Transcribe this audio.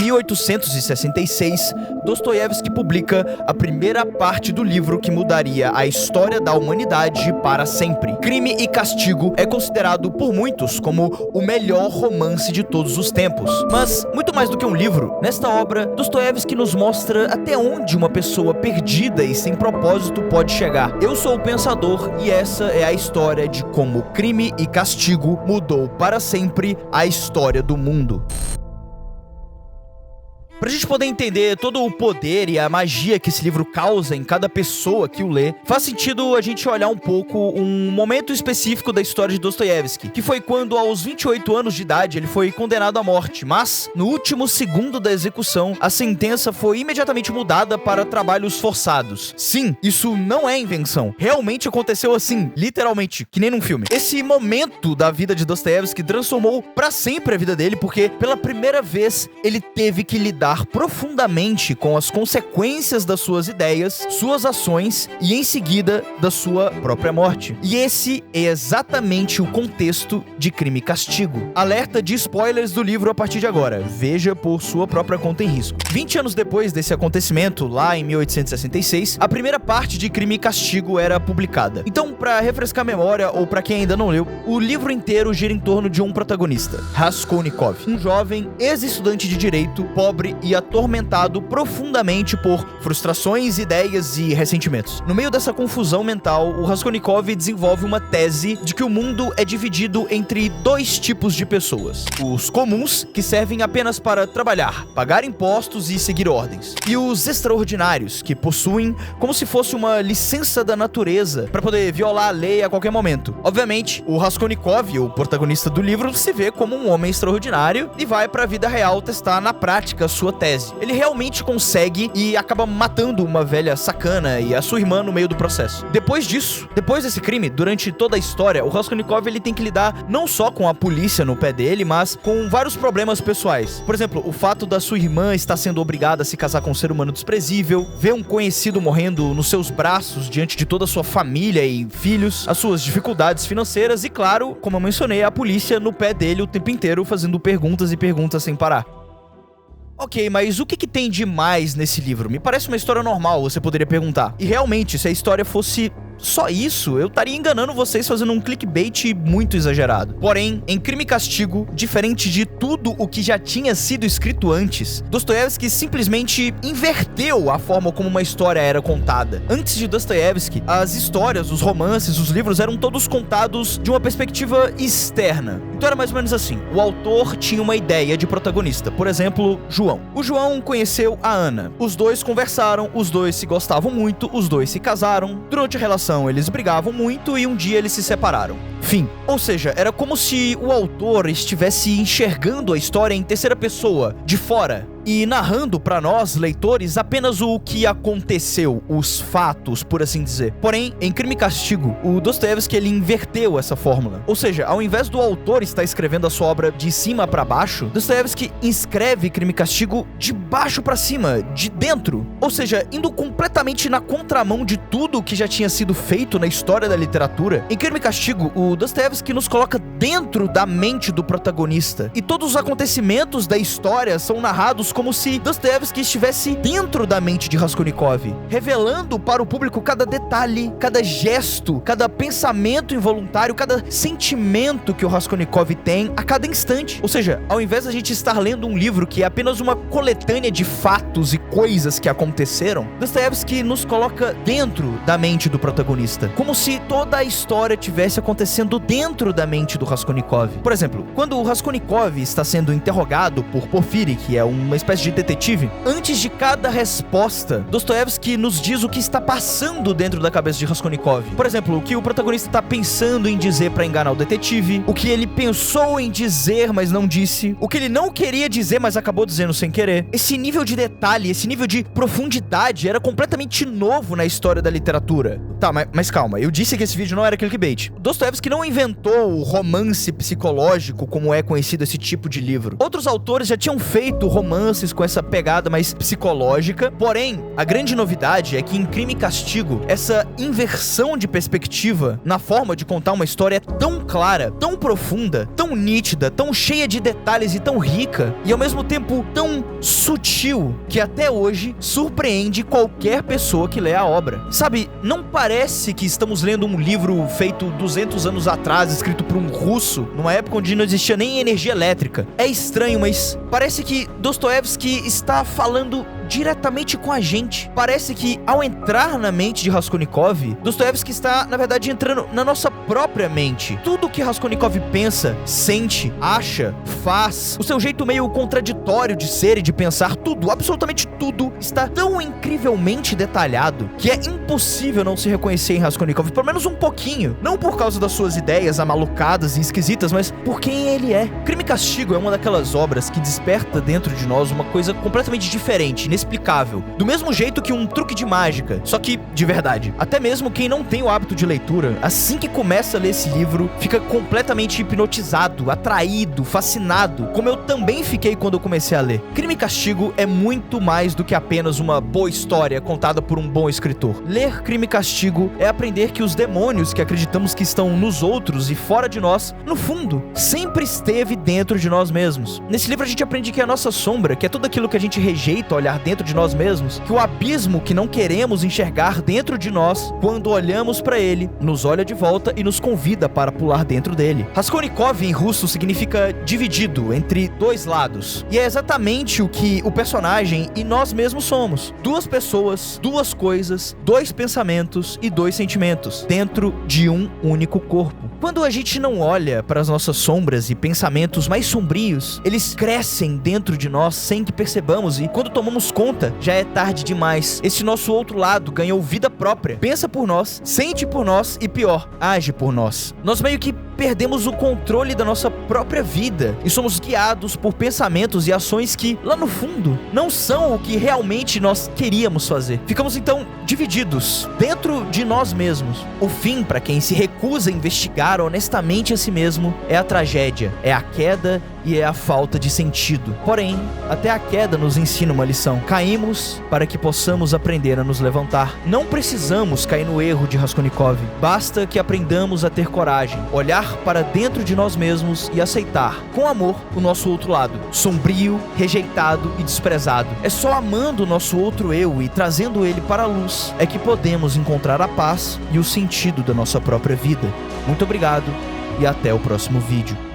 1866, Dostoiévski publica a primeira parte do livro que mudaria a história da humanidade para sempre. Crime e Castigo é considerado por muitos como o melhor romance de todos os tempos. Mas, muito mais do que um livro, nesta obra, Dostoiévski nos mostra até onde uma pessoa perdida e sem propósito pode chegar. Eu sou o Pensador e essa é a história de como Crime e Castigo mudou para sempre a história do mundo. Pra gente poder entender todo o poder e a magia que esse livro causa em cada pessoa que o lê, faz sentido a gente olhar um pouco um momento específico da história de Dostoiévski, que foi quando, aos 28 anos de idade, ele foi condenado à morte, mas, no último segundo da execução, a sentença foi imediatamente mudada para trabalhos forçados. Sim, isso não é invenção. Realmente aconteceu assim, literalmente, que nem num filme. Esse momento da vida de Dostoiévski transformou pra sempre a vida dele, porque, pela primeira vez, ele teve que lidar profundamente com as consequências das suas ideias, suas ações e, em seguida, da sua própria morte. E esse é exatamente o contexto de Crime e Castigo. Alerta de spoilers do livro a partir de agora. Veja por sua própria conta e risco. 20 anos depois desse acontecimento, lá em 1866, a primeira parte de Crime e Castigo era publicada. Então, para refrescar a memória, ou para quem ainda não leu, o livro inteiro gira em torno de um protagonista, Raskolnikov, um jovem ex-estudante de direito, pobre e atormentado profundamente por frustrações, ideias e ressentimentos. No meio dessa confusão mental, o Raskolnikov desenvolve uma tese de que o mundo é dividido entre dois tipos de pessoas. Os comuns, que servem apenas para trabalhar, pagar impostos e seguir ordens. E os extraordinários, que possuem como se fosse uma licença da natureza para poder violar a lei a qualquer momento. Obviamente, o Raskolnikov, o protagonista do livro, se vê como um homem extraordinário e vai para a vida real testar na prática sua tese. Ele realmente consegue e acaba matando uma velha sacana e a sua irmã no meio do processo. Depois desse crime, durante toda a história, o Raskolnikov ele tem que lidar não só com a polícia no pé dele, mas com vários problemas pessoais. Por exemplo, o fato da sua irmã estar sendo obrigada a se casar com um ser humano desprezível, ver um conhecido morrendo nos seus braços diante de toda a sua família e filhos, as suas dificuldades financeiras e, claro, como eu mencionei, a polícia no pé dele o tempo inteiro fazendo perguntas e perguntas sem parar. Ok, mas o que tem de mais nesse livro? Me parece uma história normal, você poderia perguntar. E realmente, se a história fosse só isso, eu estaria enganando vocês fazendo um clickbait muito exagerado. Porém, em Crime e Castigo, diferente de tudo o que já tinha sido escrito antes, Dostoiévski simplesmente inverteu a forma como uma história era contada. Antes de Dostoiévski, as histórias, os romances, os livros eram todos contados de uma perspectiva externa. Então era mais ou menos assim. O autor tinha uma ideia de protagonista. Por exemplo, João. O João conheceu a Ana. Os dois conversaram, os dois se gostavam muito, os dois se casaram. Durante a relação, eles brigavam muito e um dia eles se separaram. Fim. Ou seja, era como se o autor estivesse enxergando a história em terceira pessoa, de fora, e narrando pra nós, leitores, apenas o que aconteceu, os fatos, por assim dizer. Porém, em Crime e Castigo, o Dostoiévski ele inverteu essa fórmula. Ou seja, ao invés do autor estar escrevendo a sua obra de cima pra baixo, Dostoiévski escreve Crime e Castigo de baixo pra cima, de dentro. Ou seja, indo completamente na contramão de tudo que já tinha sido feito na história da literatura. Em Crime e Castigo, o Dostoiévski nos coloca dentro da mente do protagonista. E todos os acontecimentos da história são narrados como se Dostoiévski estivesse dentro da mente de Raskolnikov, revelando para o público cada detalhe, cada gesto, cada pensamento involuntário, cada sentimento que o Raskolnikov tem a cada instante. Ou seja, ao invés de a gente estar lendo um livro que é apenas uma coletânea de fatos e coisas que aconteceram, Dostoiévski nos coloca dentro da mente do protagonista, como se toda a história tivesse acontecendo dentro da mente do Raskolnikov. Por exemplo, quando o Raskolnikov está sendo interrogado por Porfiri, que é uma espécie de detetive, antes de cada resposta, Dostoiévski nos diz o que está passando dentro da cabeça de Raskolnikov. Por exemplo, o que o protagonista está pensando em dizer para enganar o detetive, o que ele pensou em dizer, mas não disse, o que ele não queria dizer, mas acabou dizendo sem querer. Esse nível de detalhe, esse nível de profundidade era completamente novo na história da literatura. Tá, mas calma, eu disse que esse vídeo não era clickbait. Dostoiévski que não inventou o romance psicológico como é conhecido esse tipo de livro. Outros autores já tinham feito romances com essa pegada mais psicológica, porém, a grande novidade é que em Crime e Castigo, essa inversão de perspectiva na forma de contar uma história é tão clara, tão profunda, tão nítida, tão cheia de detalhes e tão rica, e ao mesmo tempo tão sutil, que até hoje surpreende qualquer pessoa que lê a obra. Sabe, não parece que estamos lendo um livro feito 200 anos atrás, escrito por um russo, numa época onde não existia nem energia elétrica. É estranho, mas parece que Dostoiévski está falando diretamente com a gente. Parece que, ao entrar na mente de Raskolnikov, Dostoiévski está, na verdade, entrando na nossa própria mente. Tudo que Raskolnikov pensa, sente, acha, faz, o seu jeito meio contraditório de ser e de pensar, tudo, absolutamente tudo, está tão incrivelmente detalhado que é impossível não se reconhecer em Raskolnikov, pelo menos um pouquinho. Não por causa das suas ideias amalucadas e esquisitas, mas por quem ele é. Crime e Castigo é uma daquelas obras que desperta dentro de nós uma coisa completamente diferente, inexplicável. Do mesmo jeito que um truque de mágica, só que de verdade. Até mesmo quem não tem o hábito de leitura, assim que começa a ler esse livro, fica completamente hipnotizado, atraído, fascinado, como eu também fiquei quando eu comecei a ler. Crime e Castigo é muito mais do que apenas uma boa história contada por um bom escritor. Ler Crime e Castigo é aprender que os demônios que acreditamos que estão nos outros e fora de nós, no fundo, sempre esteve dentro de nós mesmos. Nesse livro a gente aprende que a nossa sombra, que é tudo aquilo que a gente rejeita olhar dentro de nós mesmos, que o abismo que não queremos enxergar dentro de nós, quando olhamos para ele, nos olha de volta e nos convida para pular dentro dele. Raskolnikov em russo significa dividido entre dois lados. E é exatamente o que o personagem e nós mesmos somos. Duas pessoas, duas coisas, dois pensamentos e dois sentimentos, dentro de um único corpo. Quando a gente não olha para as nossas sombras e pensamentos mais sombrios, eles crescem dentro de nós sem que percebamos, e quando tomamos conta, já é tarde demais. Esse nosso outro lado ganhou vida própria. Pensa por nós, sente por nós e, pior, age por nós. Nós meio que perdemos o controle da nossa própria vida e somos guiados por pensamentos e ações que, lá no fundo, não são o que realmente nós queríamos fazer. Ficamos então divididos dentro de nós mesmos. O fim, para quem se recusa a investigar honestamente a si mesmo, é a tragédia, é a queda e é a falta de sentido. Porém, até a queda nos ensina uma lição. Caímos para que possamos aprender a nos levantar. Não precisamos cair no erro de Raskolnikov. Basta que aprendamos a ter coragem, olhar para dentro de nós mesmos e aceitar, com amor, o nosso outro lado, sombrio, rejeitado e desprezado. É só amando o nosso outro eu e trazendo ele para a luz é que podemos encontrar a paz e o sentido da nossa própria vida. Muito obrigado e até o próximo vídeo.